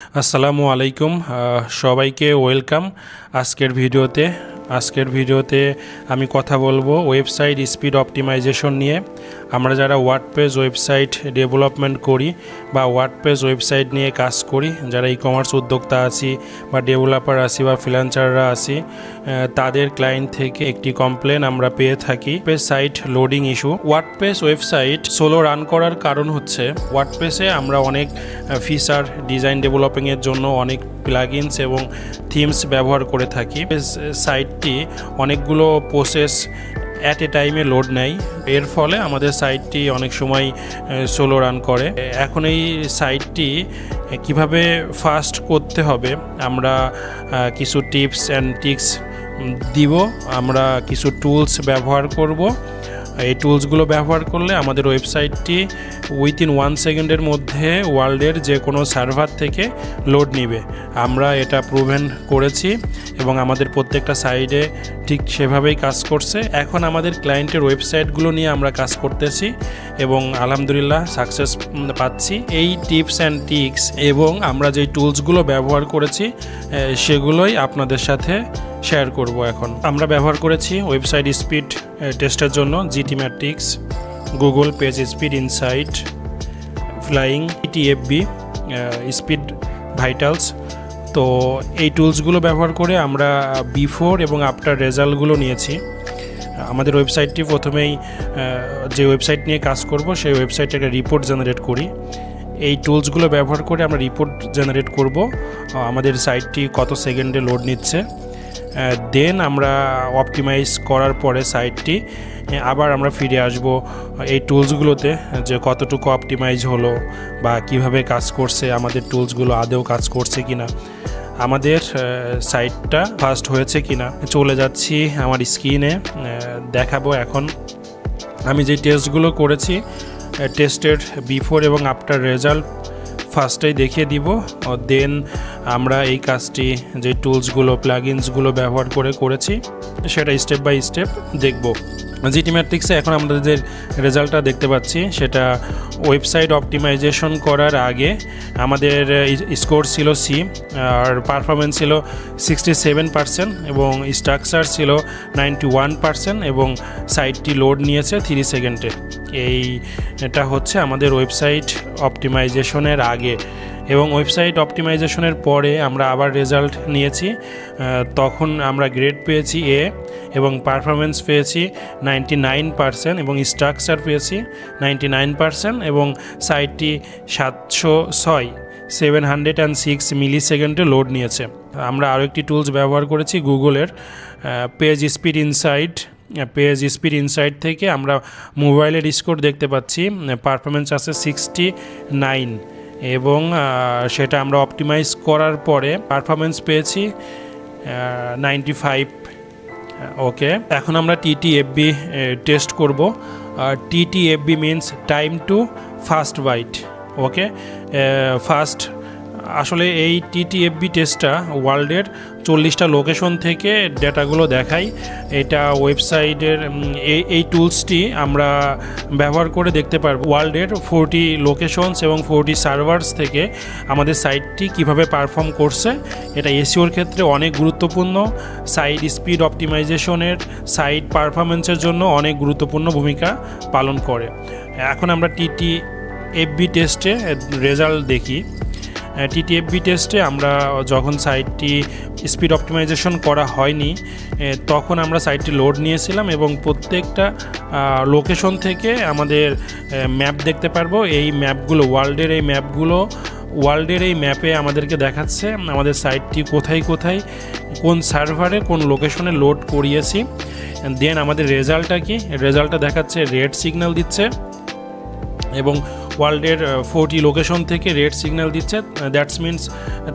আসসালামু আলাইকুম সবাইকে ওয়েলকাম। আজকের ভিডিওতে আমি কথা বলবো ওয়েবসাইট স্পিড অপটিমাইজেশন নিয়ে। আমরা যারা ওয়ার্ডপ্রেস ওয়েবসাইট ডেভেলপমেন্ট করি বা ওয়ার্ডপ্রেস ওয়েবসাইট নিয়ে কাজ করি, যারা ই কমার্স উদ্যোক্তা আছি বা ডেভেলপার আছি বা ফ্রিল্যান্সাররা আছি, তাদের ক্লায়েন্ট থেকে একটি কমপ্লেন আমরা পেয়ে থাকি, site loading issue. WordPress website solo run করার কারণ হচ্ছে ওয়ার্ডপ্রেসে আমরা অনেক ফিচার ডিজাইন ডেভেলপিংয়ের জন্য অনেক প্লাগইনস এবং থিমস ব্যবহার করে থাকি। সাইটটি অনেকগুলো প্রসেস অ্যাট এ টাইমে লোড নেয়, এর ফলে আমাদের সাইটটি অনেক সময় সোলো রান করে। এখন এই সাইটটি কিভাবে ফাস্ট করতে হবে আমরা কিছু টিপস অ্যান্ড ট্রিক্স দিব। আমরা কিছু টুলস ব্যবহার করব। এই টুলসগুলো ব্যবহার করলে আমাদের ওয়েবসাইটটি উইথিন 1 সেকেন্ডের মধ্যে ওয়ার্ল্ডের যে কোনো সার্ভার থেকে লোড নেবে। আমরা এটা প্রুভেন করেছি এবং আমাদের প্রত্যেকটা সাইডে ঠিক সেভাবেই কাজ করছে। এখন আমাদের ক্লায়েন্টের ওয়েবসাইটগুলো নিয়ে আমরা কাজ করতেছি এবং আলহামদুলিল্লাহ সাকসেস পাচ্ছি। এই টিপস অ্যান্ড ট্রিক্স এবং আমরা যেই টুলসগুলো ব্যবহার করেছি সেগুলোই আপনাদের সাথে শেয়ার করব। এখন আমরা ব্যবহার করেছি ওয়েবসাইট স্পিড টেস্টের জন্য GT matrix, Google page speed insight, flying, TFB, speed vitals. তো এই টুলসগুলো ব্যবহার করে আমরা বিফোর এবং আফটার রেজাল্টগুলো নিয়েছি। আমাদের ওয়েবসাইটটি প্রথমেই যে ওয়েবসাইট নিয়ে কাজ করব সেই ওয়েবসাইটে একটা রিপোর্ট জেনারেট করি। এই টুলসগুলো ব্যবহার করে আমরা রিপোর্ট জেনারেট করব আমাদের সাইটটি কত সেকেন্ডে লোড নিচ্ছে। দেন আমরা অপটিমাইজ করার পরে সাইটটি আবার আমরা ফিরে আসব এই টুলসগুলোতে, যে কতটুকু অপটিমাইজ হলো বা কিভাবে কাজ করছে, আমাদের টুলসগুলো আদৌ কাজ করছে কিনা, আমাদের সাইটটা ফাস্ট হয়েছে কিনা। চলে যাচ্ছি আমার স্ক্রিনে, দেখাবো এখন আমি যে টেস্টগুলো করেছি টেস্টের বিফোর এবং আফটার রেজাল্ট ফার্স্টেই দেখিয়ে দিব। দেন আমরা এই কাজটি যে টুলসগুলো প্লাগইনসগুলো ব্যবহার করে করেছি সেটা স্টেপ বাই স্টেপ দেখব। জিটি ম্যাট্রিক্সে এখন আমরা যে রেজাল্টটা দেখতে পাচ্ছি সেটা ওয়েবসাইট অপটিমাইজেশন করার আগে আমাদের স্কোর ছিল সি, আর পারফরমেন্স ছিল 67% এবং স্ট্রাকচার ছিল 91% এবং সাইটটি লোড নিয়েছে 3 সেকেন্ডে। এটা হচ্ছে আমাদের ওয়েবসাইট অপটিমাইজেশনের আগে। এবং ওয়েবসাইট অপটিমাইজেশনের পরে আমরা আবার রেজাল্ট নিয়েছি, তখন আমরা গ্রেড পেয়েছি এ এবং পারফরমেন্স পেয়েছি 99% এবং স্ট্রাকচার পেয়েছি 99% এবং সাইটটি 706 মিলি সেকেন্ডে লোড নিয়েছে। আমরা আরও একটি টুলস ব্যবহার করেছি গুগলের page speed insight. Page speed insight থেকে আমরা মোবাইলের স্কোর দেখতে পাচ্ছি, পারফরমেন্স আছে 69 এবং সেটা আমরা অপটিমাইজ করার পরে পারফরমেন্স পেয়েছি 95। ওকে, এখন আমরা টিটিএফবি টেস্ট করব। TTFB means time to first byte. Okay, first আসলে এই টিটিএফবি টেস্টটা ওয়ার্ল্ডের 40টা লোকেশন থেকে ডেটাগুলো দেখায়। এটা ওয়েবসাইটের এই টুলসটি আমরা ব্যবহার করে দেখতে পারবো ওয়ার্ল্ডের 40 লোকেশনস এবং 40 সার্ভার্স থেকে আমাদের সাইটটি কিভাবে পারফর্ম করছে। এটা এসইওর ক্ষেত্রে অনেক গুরুত্বপূর্ণ, সাইট স্পিড অপটিমাইজেশনের, সাইট পারফরমেন্সের জন্য অনেক গুরুত্বপূর্ণ ভূমিকা পালন করে। এখন আমরা টিটিএফবি টেস্টে রেজাল্ট দেখি। টিটিএফবি টেস্টে আমরা যখন সাইটটি স্পিড অপটিমাইজেশন করা হয়নি তখন আমরা সাইটটি লোড নিয়েছিলাম এবং প্রত্যেকটা লোকেশন থেকে আমাদের ম্যাপ দেখতে পারবো। এই ম্যাপগুলো ওয়ার্ল্ডের এই ম্যাপে আমাদেরকে দেখাচ্ছে আমাদের সাইটটি কোথায় কোথায় কোন সার্ভারে কোন লোকেশনে লোড করিয়েছি। দেন আমাদের রেজাল্টটা কি, রেজাল্টটা দেখাচ্ছে রেড সিগন্যাল দিচ্ছে এবং ওয়ার্ল্ডের 40 লোকেশন থেকে রেড সিগন্যাল দিচ্ছে। দ্যাটস মিনস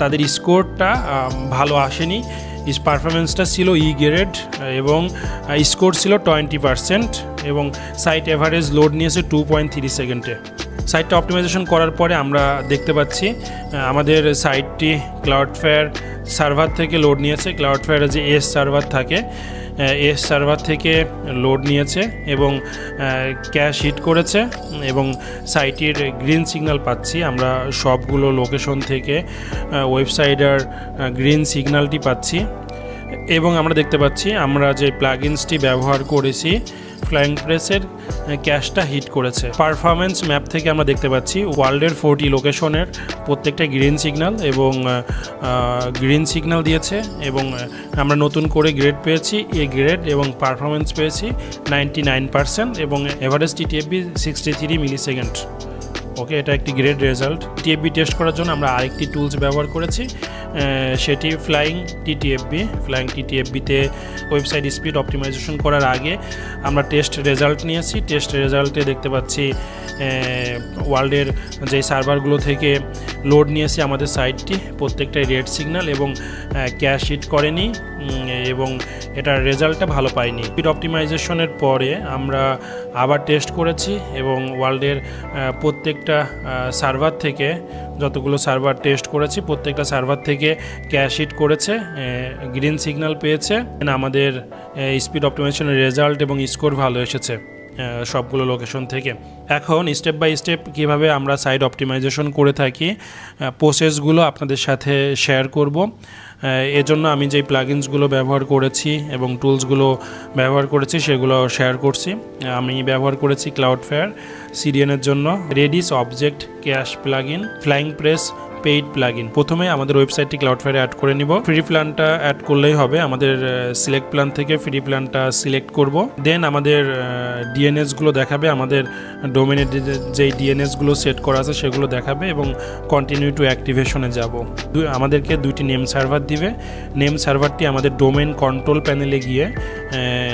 তাদের স্কোরটা ভালো আসেনি। পারফরমেন্সটা ছিল ই গ্রেড এবং স্কোর ছিল 20% এবং সাইট এভারেজ লোড নিয়েছে 2.3 সেকেন্ডে। সাইটটা অপটিমাইজেশন করার পরে আমরা দেখতে পাচ্ছি আমাদের সাইটটি ক্লাউডফেয়ার সার্ভার থেকে লোড নিয়েছে। ক্লাউডফেয়ারে যে এস সার্ভার থাকে এস সার্ভার থেকে লোড নিয়েছে এবং ক্যাশ হিট করেছে এবং সাইটের গ্রিন সিগন্যাল পাচ্ছি। আমরা সবগুলো লোকেশন থেকে ওয়েবসাইটের গ্রিন সিগন্যালটি পাচ্ছি এবং আমরা দেখতে পাচ্ছি আমরা যে প্লাগইনসটি ব্যবহার করেছি ফ্লাইং প্রেসের ক্যাশটা হিট করেছে। পারফরমেন্স ম্যাপ থেকে আমরা দেখতে পাচ্ছি ওয়ার্ল্ডের 40 লোকেশনের প্রত্যেকটা গ্রিন সিগন্যাল এবং গ্রিন সিগন্যাল দিয়েছে এবং আমরা নতুন করে গ্রেড পেয়েছি এ গ্রেড এবং পারফরমেন্স পেয়েছি 99% এবং এভারেজ টিটিএফবি 63 মিলিসেকেন্ড। ওকে, এটা একটি গ্রেট রেজাল্ট। টিটিএফবি টেস্ট করার জন্য আমরা আরেকটি টুলস ব্যবহার করেছি, সেটি ফ্লাইং টিটিএফবি। ফ্লাইং টিটিএফবিতে ওয়েবসাইট স্পিড অপটিমাইজেশন করার আগে আমরা টেস্ট রেজাল্ট নিয়েছি। টেস্ট রেজাল্টে দেখতে পাচ্ছি ওয়ার্ল্ডের যে সার্ভারগুলো থেকে লোড নিয়েছি আমাদের সাইটটি প্রত্যেকটাই রেড সিগন্যাল এবং ক্যাশ হিট করেনি এবং এটার রেজাল্টটা ভালো পাইনি। স্পিড অপটিমাইজেশনের পরে আমরা আবার টেস্ট করেছি এবং ওয়ার্ল্ডের প্রত্যেকটা সার্ভার থেকে যতগুলো সার্ভার টেস্ট করেছি প্রত্যেকটা সার্ভার থেকে ক্যাশ হিট করেছে, গ্রিন সিগন্যাল পেয়েছে। আমাদের স্পিড অপটিমাইজেশনের রেজাল্ট এবং স্কোর ভালো এসেছে সবগুলো লোকেশন থেকে। এখন স্টেপ বাই স্টেপ কীভাবে আমরা সাইট অপটিমাইজেশন করে থাকি প্রসেসগুলো আপনাদের সাথে শেয়ার করব। এজন্য আমি যেই প্লাগইনসগুলো ব্যবহার করেছি এবং টুলসগুলো ব্যবহার করেছি সেগুলো শেয়ার করছি। আমি ব্যবহার করেছি ক্লাউডফেয়ার সিডিএনের জন্য reddish object cash plugin, flying press paid plugin. প্রথমে আমাদের ওয়েবসাইটটি ক্লাউডফেয়ারে অ্যাড করে নিব। ফ্রি প্ল্যানটা অ্যাড করলেই হবে। আমাদের সিলেক্ট প্ল্যান থেকে ফ্রি প্ল্যানটা সিলেক্ট করব। দেন আমাদের ডিএনএসগুলো দেখাবে, আমাদের ডোমেনের যেই ডিএনএসগুলো সেট করা আছে সেগুলো দেখাবে এবং কন্টিনিউ টু অ্যাক্টিভেশনে যাব। আমাদেরকে দুইটি নেম সার্ভার দিবে। নেম সার্ভারটি আমাদের ডোমেন কন্ট্রোল প্যানেলে গিয়ে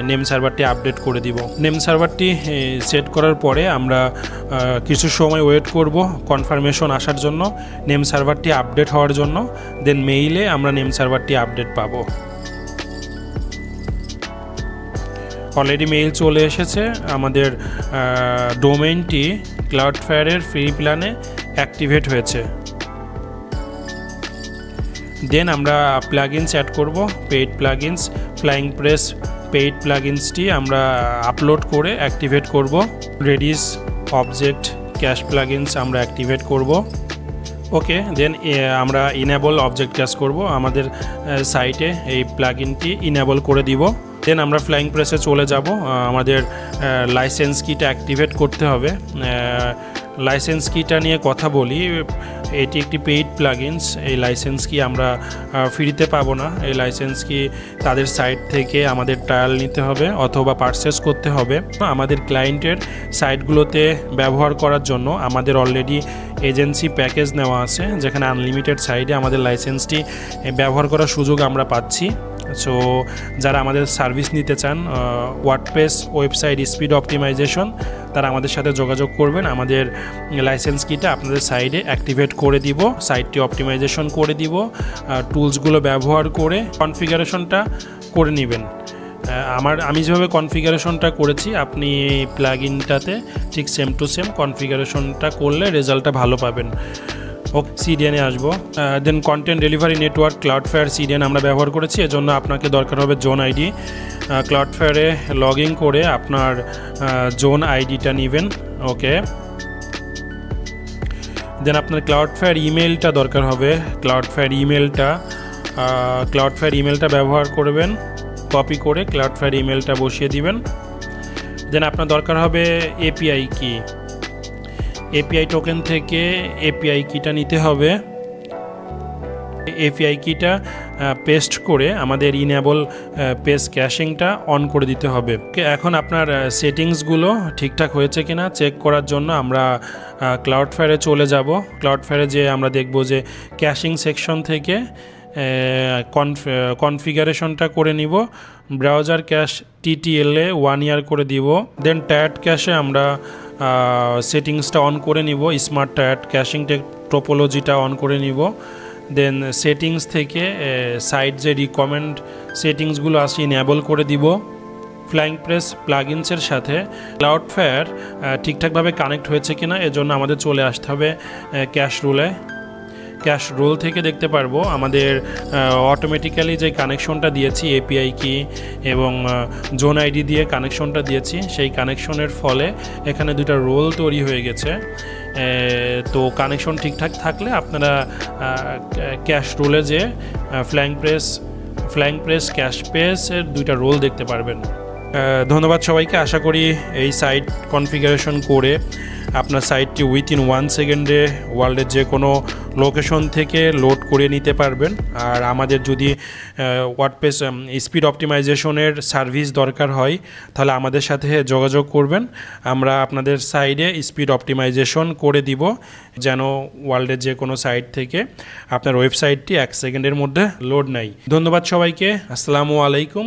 নেম সার্ভারটি আপডেট করে দিব। নেম সার্ভারটি সেট করার পরে আমরা কিছু সময় ওয়েট করব কনফার্মেশন আসার জন্য, নেম সার্ভারটি আপডেট হওয়ার জন্য। দেন মেইলে আমরা নেম সার্ভারটি আপডেট পাবো। অলরেডি মেইল চলে এসেছে, আমাদের ডোমেইনটি ক্লাউডফেয়ারের ফ্রি প্ল্যানে অ্যাক্টিভেট হয়েছে। দেন আমরা প্লাগইনস অ্যাড করব, paid plugins. Flying press paid প্লাগইনসটি আমরা আপলোড করে অ্যাক্টিভেট করব। রেডিস অবজেক্ট ক্যাশ প্লাগইনস আমরা অ্যাক্টিভেট করব। ওকে, দেন আমরা ইনেবল অবজেক্ট ক্যাশ করব। আমাদের সাইটে এই প্লাগইনটি ইনেবল করে দিব। দেন আমরা ফ্লাইং প্রেসে চলে যাব। আমাদের লাইসেন্স কিটা অ্যাক্টিভেট করতে হবে। লাইসেন্স কিটা নিয়ে কথা বলি। এটি একটি পেইড প্লাগইনস। এই লাইসেন্স কি আমরা ফ্রিতে পাবো না। এই লাইসেন্স কি তাদের সাইট থেকে আমাদের ট্রায়াল নিতে হবে অথবা পারচেস করতে হবে। আমাদের ক্লায়েন্টের সাইটগুলোতে ব্যবহার করার জন্য আমাদের অলরেডি এজেন্সি প্যাকেজ নেওয়া আছে, যেখানে আনলিমিটেড সাইটে আমাদের লাইসেন্সটি ব্যবহার করার সুযোগ আমরা পাচ্ছি। সো যারা আমাদের সার্ভিস নিতে চান ওয়ার্ডপ্রেস ওয়েবসাইট স্পিড অপটিমাইজেশন, তারা আমাদের সাথে যোগাযোগ করবেন। আমাদের লাইসেন্স কিটা আপনাদের সাইটে অ্যাক্টিভেট করে দিব, সাইটটি অপটিমাইজেশন করে দিব, টুলসগুলো ব্যবহার করে কনফিগারেশনটা করে নেবেন। আমি যেভাবে কনফিগারেশনটা করেছি আপনি প্লাগইনটাতে ঠিক সেম টু সেম কনফিগারেশনটা করলে রেজাল্টটা ভালো পাবেন। ওকে, সিডিএনে আসবো। দেন কন্টেন্ট ডেলিভারি নেটওয়ার্ক ক্লাউডফেয়ার সিডিএন আমরা ব্যবহার করেছি। এজন্য আপনাকে দরকার হবে জোন আইডি। ক্লাউডফেয়ারে লগ ইন করে আপনার জোন আইডিটা নেবেন। ওকে, দেন আপনার ক্লাউডফেয়ার ইমেলটা দরকার হবে। ক্লাউডফেয়ার ইমেলটা ব্যবহার করবেন। কপি করে ক্লাউডফেয়ার ইমেলটা বসিয়ে দিবেন। দেন আপনার দরকার হবে এপিআই কি। এপিআই টোকেন থেকে এপিআই কিটা নিতে হবে। এপিআই কিটা পেস্ট করে আমাদের ইনেবল পেজ ক্যাশিংটা অন করে দিতে হবে। এখন আপনার সেটিংসগুলো ঠিকঠাক হয়েছে কিনা চেক করার জন্য আমরা ক্লাউডফেয়ারে চলে যাব। ক্লাউডফেয়ারে যে আমরা দেখব যে ক্যাশিং সেকশন থেকে কনফিগারেশনটা করে নিব। ব্রাউজার ক্যাশ টিটিএলে 1 ইয়ার করে দিব। দেন ট্যাড ক্যাশে আমরা সেটিংসটা অন করে নিব। স্মার্ট ট্যাড ক্যাশিং টোপোলজিটা অন করে নিব। দেন সেটিংস থেকে সাইট যে রিকমেন্ড সেটিংসগুলো আছে ইনেবল করে দিব। ফ্লাইং প্রেস প্লাগইনসের সাথে ক্লাউডফেয়ার ঠিকঠাকভাবে কানেক্ট হয়েছে কিনা এজন্য আমাদের চলে আসতে হবে ক্যাশ রুলে। ক্যাশ রোল থেকে দেখতে পারবো আমাদের অটোমেটিক্যালি যে কানেকশনটা দিয়েছি এপিআই কি এবং জোন আইডি দিয়ে কানেকশনটা দিয়েছি, সেই কানেকশনের ফলে এখানে দুইটা রোল তৈরি হয়ে গেছে। তো কানেকশন ঠিকঠাক থাকলে আপনারা ক্যাশ রোলে যে ফ্ল্যাং প্রেস ক্যাশ পেসের দুইটা রোল দেখতে পারবেন। ধন্যবাদ সবাইকে। আশা করি এই সাইট কনফিগারেশন করে আপনার সাইটটি উইথিন 1 সেকেন্ডে ওয়ার্ল্ডের যে কোনো লোকেশন থেকে লোড করে নিতে পারবেন। আর আমাদের যদি ওয়ার্ডপ্রেস স্পিড অপটিমাইজেশনের সার্ভিস দরকার হয় তাহলে আমাদের সাথে যোগাযোগ করবেন। আমরা আপনাদের সাইডে স্পিড অপটিমাইজেশন করে দিব যেন ওয়ার্ল্ডের যে কোনো সাইট থেকে আপনার ওয়েবসাইটটি 1 সেকেন্ডের মধ্যে লোড নেয়। ধন্যবাদ সবাইকে। আসসালামু আলাইকুম।